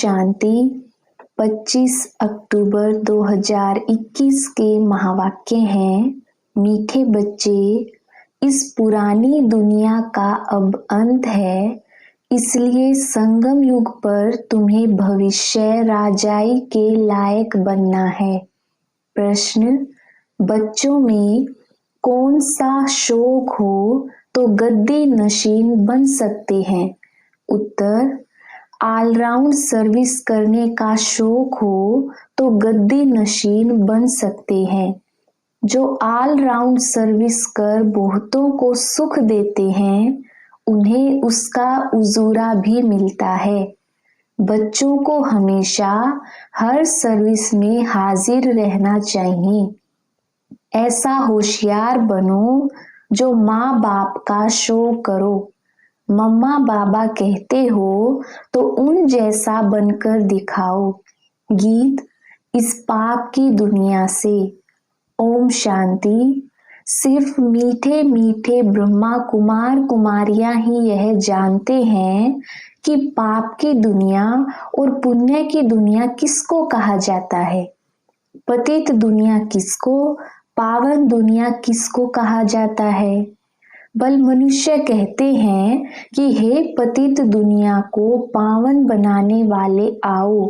शांति। 25 अक्टूबर 2021 के महावाक्य हैं, मीठे बच्चे, इस पुरानी दुनिया का अब अंत है, इसलिए संगम युग पर तुम्हें भविष्य राजाई के लायक बनना है। प्रश्न, बच्चों में कौन सा शौक हो तो गद्दी नशीन बन सकते हैं? उत्तर, ऑलराउंड सर्विस करने का शौक हो तो गद्दी नशीन बन सकते हैं। जो ऑलराउंड सर्विस कर बहुतों को सुख देते हैं, उन्हें उसका उजूरा भी मिलता है। बच्चों को हमेशा हर सर्विस में हाजिर रहना चाहिए। ऐसा होशियार बनो जो माँ बाप का शो करो। मम्मा बाबा कहते हो तो उन जैसा बनकर दिखाओ। गीत इस पाप की दुनिया से। ओम शांति। सिर्फ मीठे मीठे ब्रह्मा कुमार कुमारियां ही यह जानते हैं कि पाप की दुनिया और पुण्य की दुनिया किसको कहा जाता है। पतित दुनिया किसको, पावन दुनिया किसको कहा जाता है। बल मनुष्य कहते हैं कि हे पतित दुनिया को पावन बनाने वाले आओ,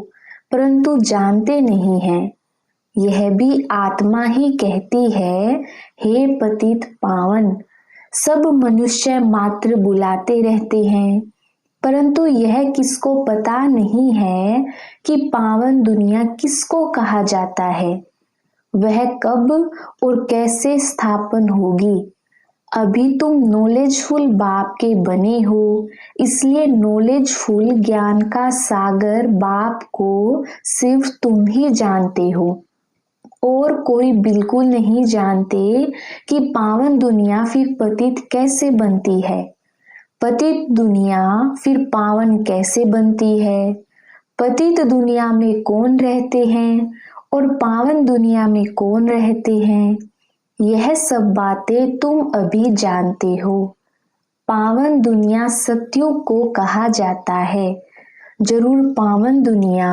परंतु जानते नहीं हैं। यह भी आत्मा ही कहती है, हे पतित पावन। सब मनुष्य मात्र बुलाते रहते हैं, परंतु यह किसको पता नहीं है कि पावन दुनिया किसको कहा जाता है, वह कब और कैसे स्थापन होगी। अभी तुम नॉलेजफुल बाप के बने हो, इसलिए नॉलेजफुल ज्ञान का सागर बाप को सिर्फ तुम ही जानते हो और कोई बिल्कुल नहीं जानते कि पावन दुनिया फिर पतित कैसे बनती है, पतित दुनिया फिर पावन कैसे बनती है, पतित दुनिया में कौन रहते हैं और पावन दुनिया में कौन रहते हैं। यह सब बातें तुम अभी जानते हो। पावन दुनिया सत्युग को कहा जाता है। जरूर पावन दुनिया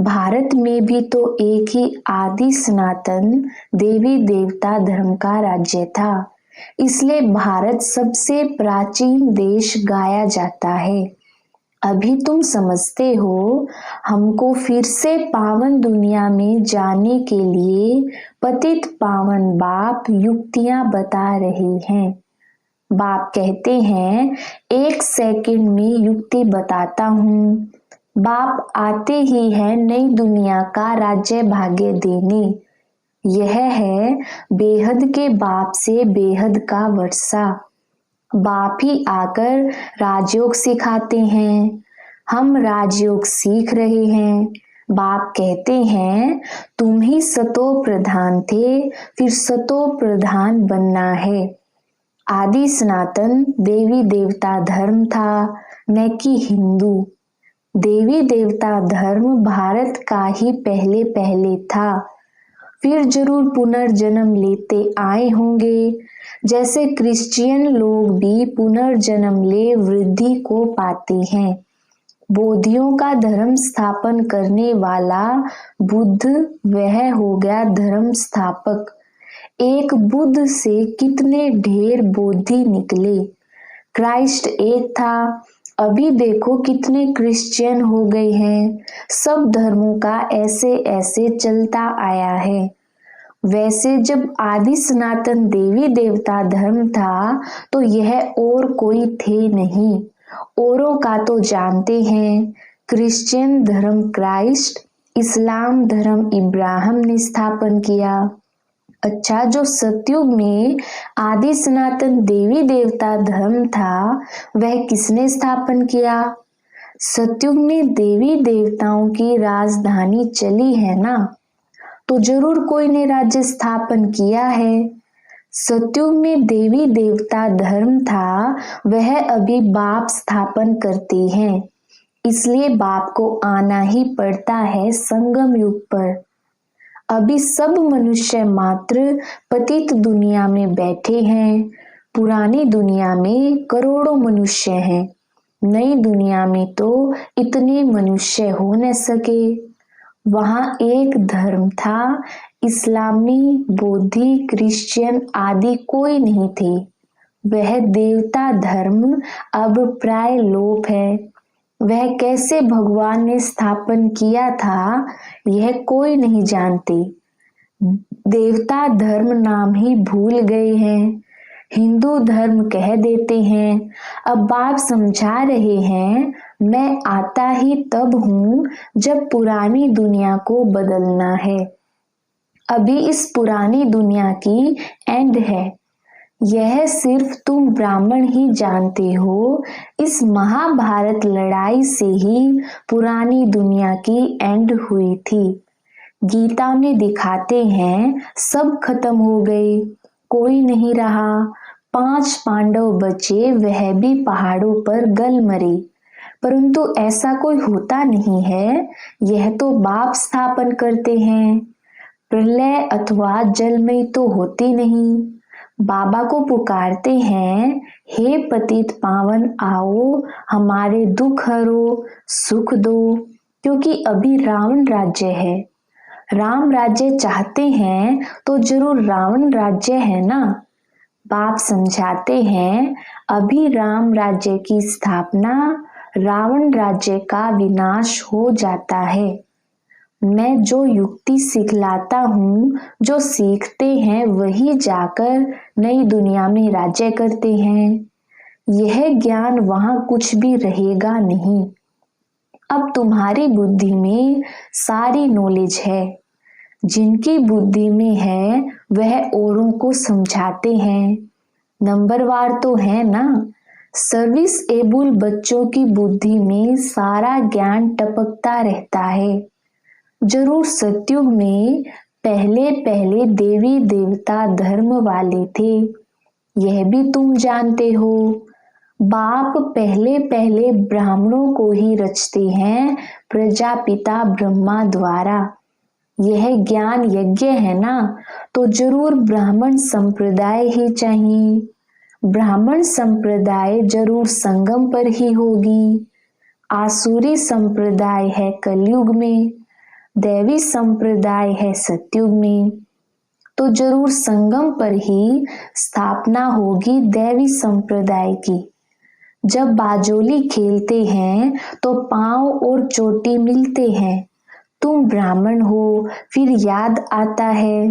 भारत में भी तो एक ही आदि सनातन देवी देवता धर्म का राज्य था, इसलिए भारत सबसे प्राचीन देश गाया जाता है। अभी तुम समझते हो, हमको फिर से पावन दुनिया में जाने के लिए पतित पावन बाप युक्तियां बता रहे हैं। बाप कहते हैं, 1 सेकंड में युक्ति बताता हूँ। बाप आते ही है नई दुनिया का राज्य भाग्य देने। यह है बेहद के बाप से बेहद का वर्षा। बाप ही आकर राजयोग सिखाते हैं। हम राजयोग सीख रहे हैं। बाप कहते हैं, तुम ही सतो प्रधान थे, फिर सतो प्रधान बनना है। आदि सनातन देवी देवता धर्म था, न कि हिंदू। देवी देवता धर्म भारत का ही पहले पहले था, फिर जरूर पुनर्जन्म लेते आए होंगे। जैसे क्रिश्चियन लोग भी पुनर्जन्म ले वृद्धि को पाते हैं। बोधियों का धर्म स्थापन करने वाला बुद्ध, वह हो गया धर्म स्थापक। एक बुद्ध से कितने ढेर बोधि निकले। क्राइस्ट एक था, अभी देखो कितने क्रिश्चियन हो गए हैं। सब धर्मों का ऐसे ऐसे चलता आया है। वैसे जब आदि सनातन देवी देवता धर्म था तो यह और कोई थे नहीं। औरों का तो जानते हैं। क्रिश्चियन धर्म क्राइस्ट, इस्लाम धर्म इब्राहिम ने स्थापन किया। अच्छा, जो सतयुग में आदि सनातन देवी देवता धर्म था, वह किसने स्थापन किया? सतयुग में देवी देवताओं की राजधानी चली है ना, तो जरूर कोई ने राज्य स्थापन किया है। सतयुग में देवी देवता धर्म था, वह अभी बाप स्थापन करते हैं, इसलिए बाप को आना ही पड़ता है संगम युग पर। अभी सब मनुष्य मात्र पतित दुनिया में बैठे हैं। पुरानी दुनिया में करोड़ों मनुष्य हैं। नई दुनिया में तो इतने मनुष्य हो न सके। वहाँ एक धर्म था, इस्लामी, बौद्धि, क्रिश्चियन आदि कोई नहीं थे। वह देवता धर्म अब प्राय लोप है। वह कैसे भगवान ने स्थापन किया था, यह कोई नहीं जानते। देवता धर्म नाम ही भूल गए हैं, हिंदू धर्म कह देते हैं। अब बाप समझा रहे हैं, मैं आता ही तब हूँ जब पुरानी दुनिया को बदलना है। अभी इस पुरानी दुनिया की एंड है। यह सिर्फ तुम ब्राह्मण ही जानते हो। इस महाभारत लड़ाई से ही पुरानी दुनिया की एंड हुई थी। गीता में दिखाते हैं सब खत्म हो गए, कोई नहीं रहा। 5 पांडव बचे, वह भी पहाड़ों पर गल मरे। परंतु ऐसा कोई होता नहीं है, यह तो बाप स्थापन करते हैं। प्रलय अथवा जलमय तो होती नहीं। बाबा को पुकारते हैं, हे पतित पावन आओ, हमारे दुख हरो, सुख दो। क्योंकि अभी रावण राज्य है। राम राज्य चाहते हैं तो जरूर रावण राज्य है ना। बाप समझाते हैं, अभी राम राज्य की स्थापना, रावण राज्य का विनाश हो जाता है। मैं जो युक्ति सिखलाता हूँ, जो सीखते हैं वही जाकर नई दुनिया में राज्य करते हैं। यह ज्ञान वहां कुछ भी रहेगा नहीं। अब तुम्हारी बुद्धि में सारी नॉलेज है। जिनकी बुद्धि में है वह औरों को समझाते हैं। नंबरवार तो है ना। सर्विस एबल बच्चों की बुद्धि में सारा ज्ञान टपकता रहता है। जरूर सतयुग में पहले पहले देवी देवता धर्म वाले थे, यह भी तुम जानते हो। बाप पहले पहले ब्राह्मणों को ही रचते हैं प्रजापिता ब्रह्मा द्वारा। यह ज्ञान यज्ञ है ना, तो जरूर ब्राह्मण संप्रदाय ही चाहिए। ब्राह्मण संप्रदाय जरूर संगम पर ही होगी। आसुरी संप्रदाय है कलयुग में, दैवी संप्रदाय है सतयुग में। तो जरूर संगम पर ही स्थापना होगी दैवी संप्रदाय की। जब बाजोली खेलते हैं तो पांव और चोटी मिलते हैं। तुम ब्राह्मण हो, फिर याद आता है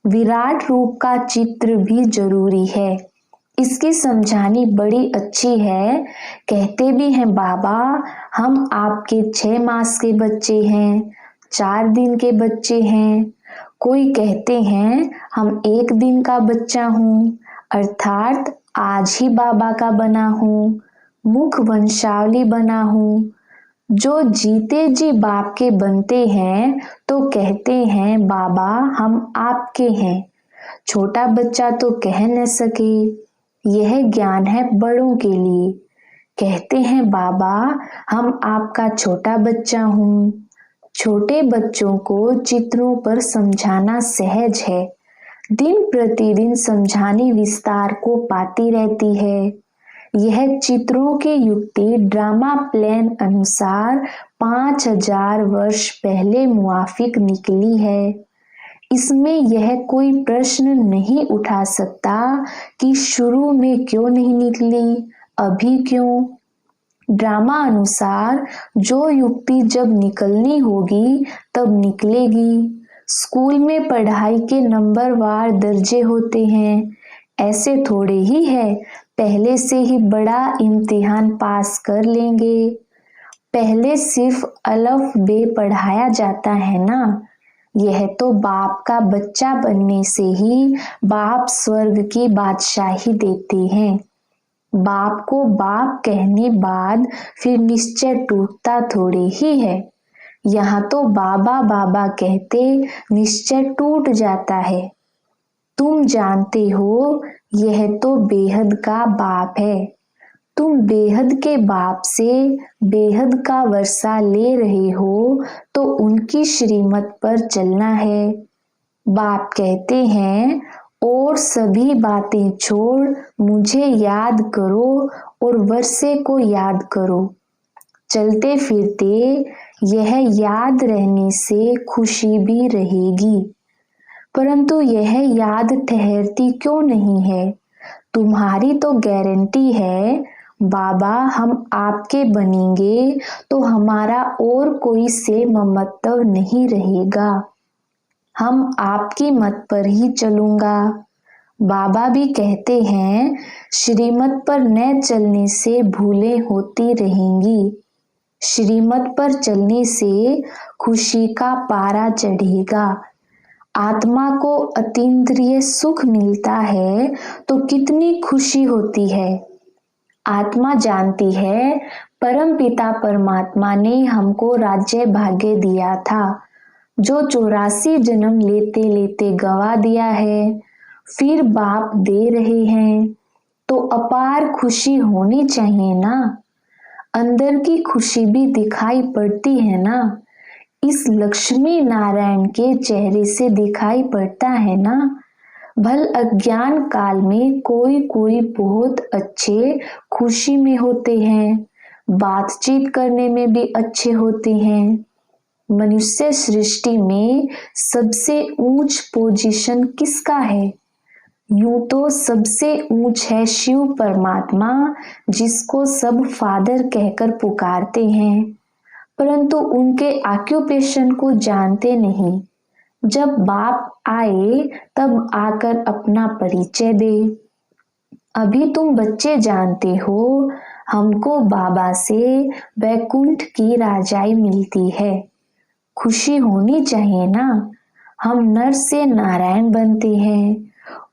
विराट रूप का चित्र भी जरूरी है। इसकी समझानी बड़ी अच्छी है। कहते भी हैं बाबा, हम आपके 6 मास के बच्चे हैं, 4 दिन के बच्चे हैं। कोई कहते हैं हम 1 दिन का बच्चा हूँ, अर्थात आज ही बाबा का बना हूँ, मुख वंशावली बना हूँ। जो जीते जी बाप के बनते हैं तो कहते हैं बाबा हम आपके हैं। छोटा बच्चा तो कह न सके। यह ज्ञान है बड़ों के लिए। कहते हैं बाबा हम आपका छोटा बच्चा हूँ। छोटे बच्चों को चित्रों पर समझाना सहज है। दिन प्रतिदिन समझानी विस्तार को पाती रहती है। यह चित्रों की युक्ति ड्रामा प्लान अनुसार 5000 वर्ष पहले मुआफिक निकली है। इसमें यह कोई प्रश्न नहीं उठा सकता कि शुरू में क्यों नहीं निकली, अभी क्यों। ड्रामा अनुसार जो युक्ति जब निकलनी होगी तब निकलेगी। स्कूल में पढ़ाई के नंबरवार दर्जे होते हैं। ऐसे थोड़े ही है पहले से ही बड़ा इम्तिहान पास कर लेंगे। पहले सिर्फ अलफ बे पढ़ाया जाता है ना। यह तो बाप का बच्चा बनने से ही बाप स्वर्ग की बादशाही देते हैं। बाप को बाप कहने बाद फिर निश्चय टूटता थोड़े ही है। यहाँ तो बाबा बाबा कहते निश्चय टूट जाता है। तुम जानते हो यह तो बेहद का बाप है। तुम बेहद के बाप से बेहद का वर्षा ले रहे हो तो उनकी श्रीमत पर चलना है। बाप कहते हैं और सभी बातें छोड़ मुझे याद करो और वर्षे को याद करो। चलते फिरते यह याद रहने से खुशी भी रहेगी, परंतु यह याद ठहरती क्यों नहीं है? तुम्हारी तो गारंटी है बाबा हम आपके बनेंगे तो हमारा और कोई से ममत्व नहीं रहेगा, हम आपकी मत पर ही चलूंगा। बाबा भी कहते हैं श्रीमत पर न चलने से भूलें होती रहेंगी, श्रीमत पर चलने से खुशी का पारा चढ़ेगा। आत्मा को अतीन्द्रिय सुख मिलता है तो कितनी खुशी होती है। आत्मा जानती है परम पिता परमात्मा ने हमको राज्य भाग्य दिया था, जो 84 जन्म लेते लेते गवा दिया है, फिर बाप दे रहे हैं, तो अपार खुशी होनी चाहिए ना। अंदर की खुशी भी दिखाई पड़ती है ना, इस लक्ष्मी नारायण के चेहरे से दिखाई पड़ता है ना। भल अज्ञान काल में कोई कोई बहुत अच्छे खुशी में होते हैं, बातचीत करने में भी अच्छे होते हैं। मनुष्य सृष्टि में सबसे ऊंच पोजीशन किसका है? यूं तो सबसे ऊंच है शिव परमात्मा, जिसको सब फादर कहकर पुकारते हैं, परंतु उनके ऑक्यूपेशन को जानते नहीं। जब बाप आए तब आकर अपना परिचय दे। अभी तुम बच्चे जानते हो हमको बाबा से वैकुंठ की राजाई मिलती है, खुशी होनी चाहिए ना। हम नर से नारायण बनते हैं,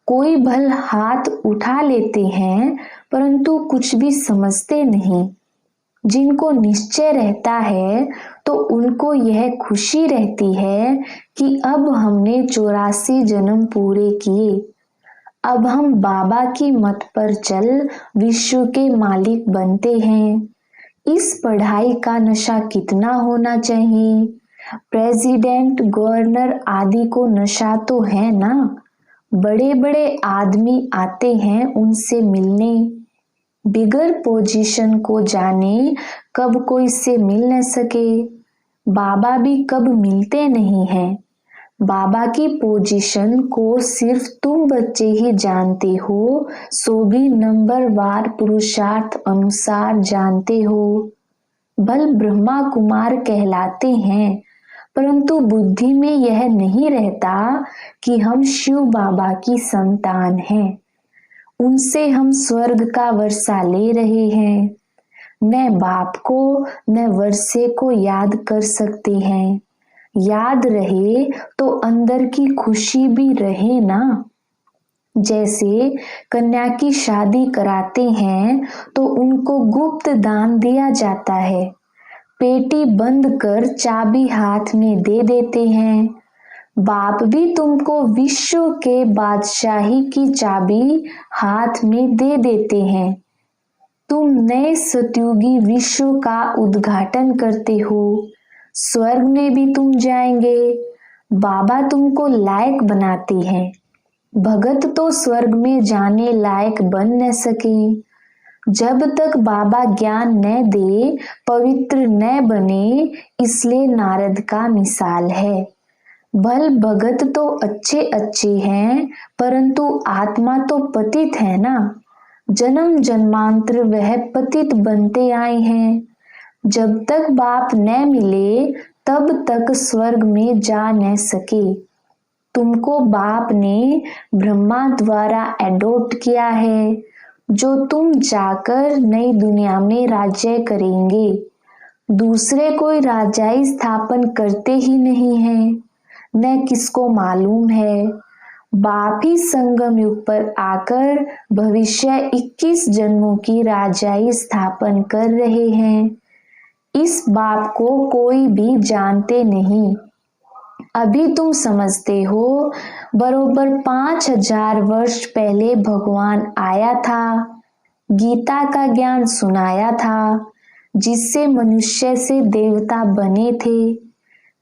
कोई भल हाथ उठा लेते हैं परंतु कुछ भी समझते नहीं। जिनको निश्चय रहता है तो उनको यह खुशी रहती है कि अब हमने 84 जन्म पूरे किए, अब हम बाबा की मत पर चल विश्व के मालिक बनते हैं। इस पढ़ाई का नशा कितना होना चाहिए? प्रेसिडेंट, गवर्नर आदि को नशा तो है ना। बड़े बड़े आदमी आते हैं उनसे मिलने, बिगर पोजीशन को जाने कब कोई से मिल न सके। बाबा भी कब मिलते नहीं हैं। बाबा की पोजीशन को सिर्फ तुम बच्चे ही जानते हो, सो भी नंबरवार पुरुषार्थ अनुसार जानते हो। बल ब्रह्मा कुमार कहलाते हैं, परंतु बुद्धि में यह नहीं रहता कि हम शिव बाबा की संतान हैं, उनसे हम स्वर्ग का वर्षा ले रहे हैं। न बाप को न वर्षे को याद कर सकते हैं। याद रहे तो अंदर की खुशी भी रहे ना। जैसे कन्या की शादी कराते हैं तो उनको गुप्त दान दिया जाता है, पेटी बंद कर चाबी हाथ में दे देते हैं। बाप भी तुमको विश्व के बादशाही की चाबी हाथ में दे देते हैं। तुम नए सतयुगी विश्व का उद्घाटन करते हो, स्वर्ग में भी तुम जाएंगे। बाबा तुमको लायक बनाते हैं। भगत तो स्वर्ग में जाने लायक बन न सके। जब तक बाबा ज्ञान न दे पवित्र न बने, इसलिए नारद का मिसाल है। भल भगत तो अच्छे अच्छे हैं, परंतु आत्मा तो पतित है ना। जन्म जन्मांतर वह पतित बनते आए हैं। जब तक बाप न मिले तब तक स्वर्ग में जा न सके। तुमको बाप ने ब्रह्मा द्वारा एडॉप्ट किया है, जो तुम जाकर नई दुनिया में राज्य करेंगे। दूसरे कोई राजाई स्थापन करते ही नहीं हैं, न किसको मालूम है। बाप ही संगम युग पर आकर भविष्य 21 जन्मों की राजाई स्थापन कर रहे हैं। इस बाप को कोई भी जानते नहीं। अभी तुम समझते हो, बरोबर 5000 वर्ष पहले भगवान आया था, गीता का ज्ञान सुनाया था, जिससे मनुष्य से देवता बने थे।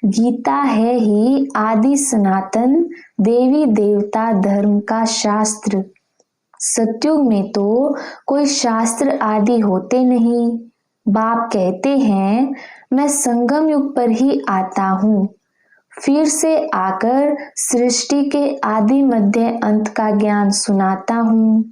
गीता है ही आदि सनातन देवी देवता धर्म का शास्त्र। सतयुग में तो कोई शास्त्र आदि होते नहीं। बाप कहते हैं मैं संगम युग पर ही आता हूँ, फिर से आकर सृष्टि के आदि मध्य अंत का ज्ञान सुनाता हूँ।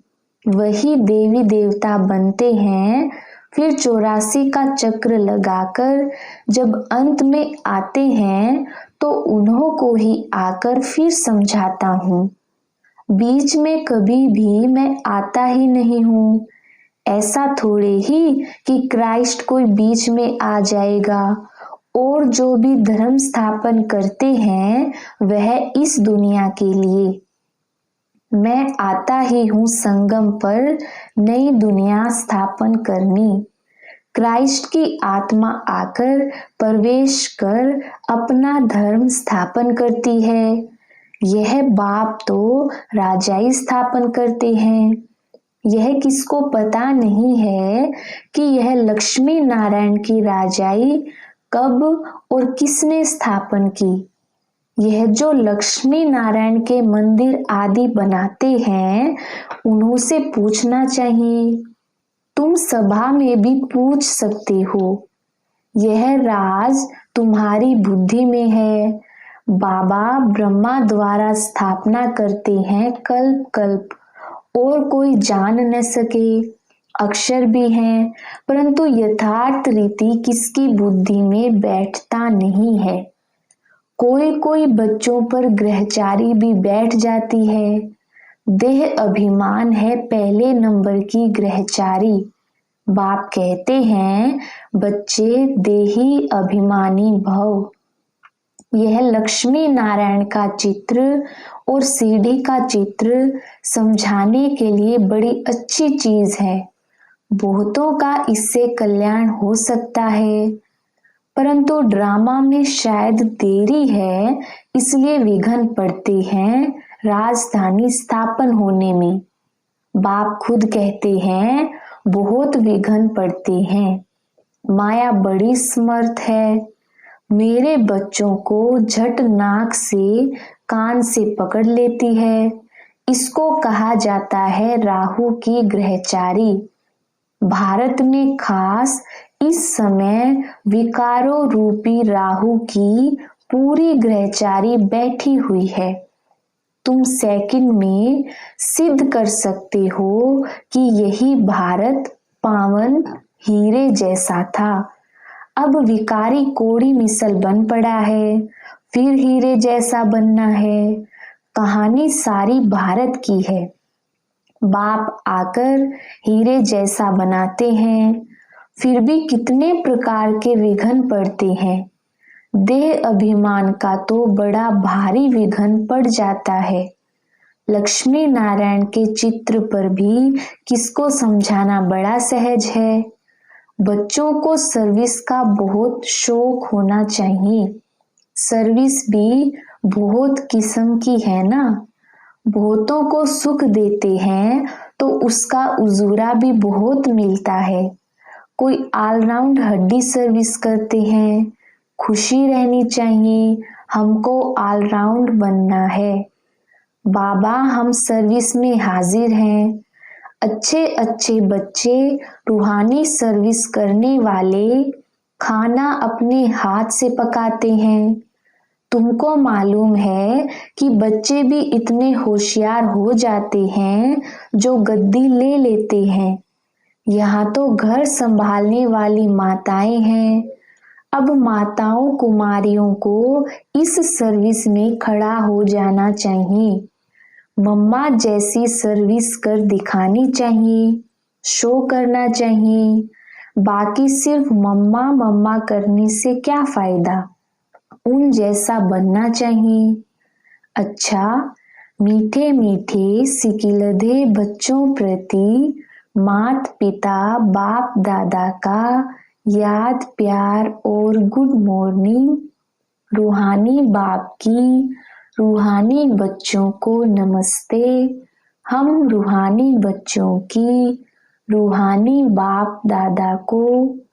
वही देवी देवता बनते हैं, फिर 84 का चक्र लगाकर जब अंत में आते हैं तो उन्हों को ही आकर फिर समझाता हूँ। बीच में कभी भी मैं आता ही नहीं हूँ। ऐसा थोड़े ही कि क्राइस्ट कोई बीच में आ जाएगा और जो भी धर्म स्थापन करते हैं वह इस दुनिया के लिए। मैं आता ही हूँ संगम पर नई दुनिया स्थापन करनी। क्राइस्ट की आत्मा आकर प्रवेश कर अपना धर्म स्थापन करती है। यह बाप तो राजाई स्थापन करते हैं। यह किसको पता नहीं है कि यह लक्ष्मी नारायण की राजाई कब और किसने स्थापन की। यह जो लक्ष्मी नारायण के मंदिर आदि बनाते हैं उन्हों से पूछना चाहिए। तुम सभा में भी पूछ सकते हो। यह राज तुम्हारी बुद्धि में है। बाबा ब्रह्मा द्वारा स्थापना करते हैं कल्प कल्प और कोई जान न सके। अक्षर भी हैं, परंतु यथार्थ रीति किसकी बुद्धि में बैठता नहीं है। कोई कोई बच्चों पर ग्रहचारी भी बैठ जाती है। देह अभिमान है पहले नंबर की ग्रहचारी। बाप कहते हैं बच्चे देही अभिमानी भव। यह लक्ष्मी नारायण का चित्र और सीढ़ी का चित्र समझाने के लिए बड़ी अच्छी चीज है। बहुतों का इससे कल्याण हो सकता है, परंतु ड्रामा में शायद देरी है, इसलिए विघ्न पड़ते हैं राजधानी स्थापन होने में। बाप खुद कहते हैं बहुत विघ्न पड़ते हैं। माया बड़ी समर्थ है। मेरे बच्चों को झट नाक से कान से पकड़ लेती है। इसको कहा जाता है राहु की ग्रहचारी। भारत में खास इस समय विकारों रूपी राहु की पूरी ग्रहचारी बैठी हुई है। तुम सेकंड में सिद्ध कर सकते हो कि यही भारत पावन हीरे जैसा था। अब विकारी कोड़ी मिसल बन पड़ा है, फिर हीरे जैसा बनना है। कहानी सारी भारत की है। बाप आकर हीरे जैसा बनाते हैं, फिर भी कितने प्रकार के विघ्न पड़ते हैं। देह अभिमान का तो बड़ा भारी विघ्न पड़ जाता है। लक्ष्मी नारायण के चित्र पर भी किसको समझाना बड़ा सहज है। बच्चों को सर्विस का बहुत शौक होना चाहिए। सर्विस भी बहुत किस्म की है ना। बहुतों को सुख देते हैं तो उसका उजूरा भी बहुत मिलता है। कोई ऑलराउंड हड्डी सर्विस करते हैं। खुशी रहनी चाहिए, हमको ऑलराउंड बनना है। बाबा हम सर्विस में हाजिर हैं। अच्छे अच्छे बच्चे रूहानी सर्विस करने वाले खाना अपने हाथ से पकाते हैं। तुमको मालूम है कि बच्चे भी इतने होशियार हो जाते हैं जो गद्दी ले लेते हैं। यहाँ तो घर संभालने वाली माताएं हैं। अब माताओं कुमारियों को इस सर्विस में खड़ा हो जाना चाहिए। मम्मा जैसी सर्विस कर दिखानी चाहिए, शो करना चाहिए। बाकी सिर्फ मम्मा मम्मा करने से क्या फायदा, उन जैसा बनना चाहिए। अच्छा, मीठे मीठे सिकिलधे बच्चों प्रति माता पिता बाप दादा का याद प्यार और गुड मॉर्निंग। रूहानी बाप की रूहानी बच्चों को नमस्ते। हम रूहानी बच्चों की रूहानी बाप दादा को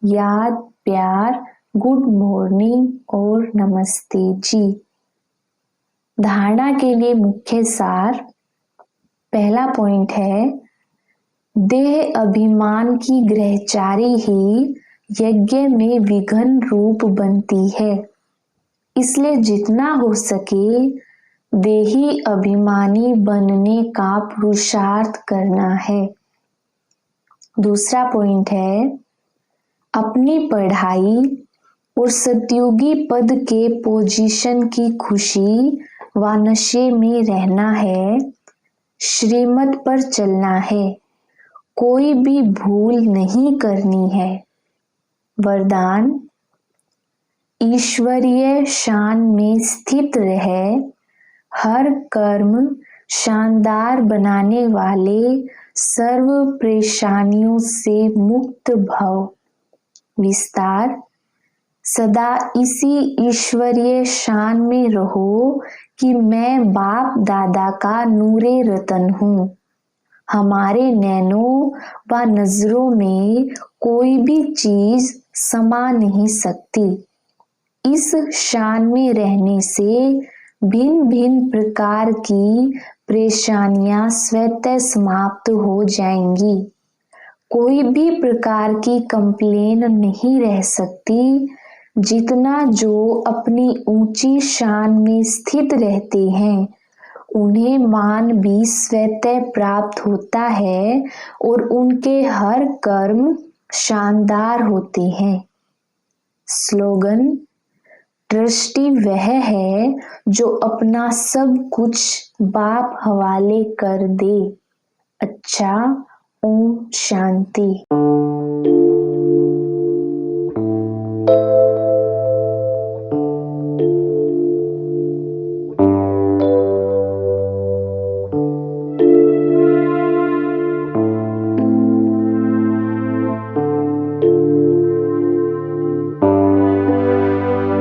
याद प्यार गुड मॉर्निंग और नमस्ते जी। धारणा के लिए मुख्य सार। पहला पॉइंट है देह अभिमान की ग्रहचारी ही यज्ञ में विघ्न रूप बनती है। इसलिए जितना हो सके देही अभिमानी बनने का पुरुषार्थ करना है। दूसरा पॉइंट है, अपनी पढ़ाई और सतयुगी पद के पोजीशन की खुशी व नशे में रहना है, श्रीमत पर चलना है, कोई भी भूल नहीं करनी है। वरदान, ईश्वरीय शान में स्थित रहे, हर कर्म शानदार बनाने वाले सर्व परेशानियों से मुक्त भव। विस्तार, सदा इसी ईश्वरीय शान में रहो कि मैं बाप दादा का नूरे रतन हूँ। हमारे नैनों व नजरों में कोई भी चीज समा नहीं सकती। इस शान में रहने से भिन्न भिन्न प्रकार की परेशानियां स्वतः समाप्त हो जाएंगी। कोई भी प्रकार की कंप्लेन नहीं रह सकती। जितना जो अपनी ऊंची शान में स्थित रहते हैं उन्हें मान भी स्वतः प्राप्त होता है और उनके हर कर्म शानदार होते हैं। स्लोगन, ट्रस्टी वह है जो अपना सब कुछ बाप हवाले कर दे। अच्छा, ओम शांति।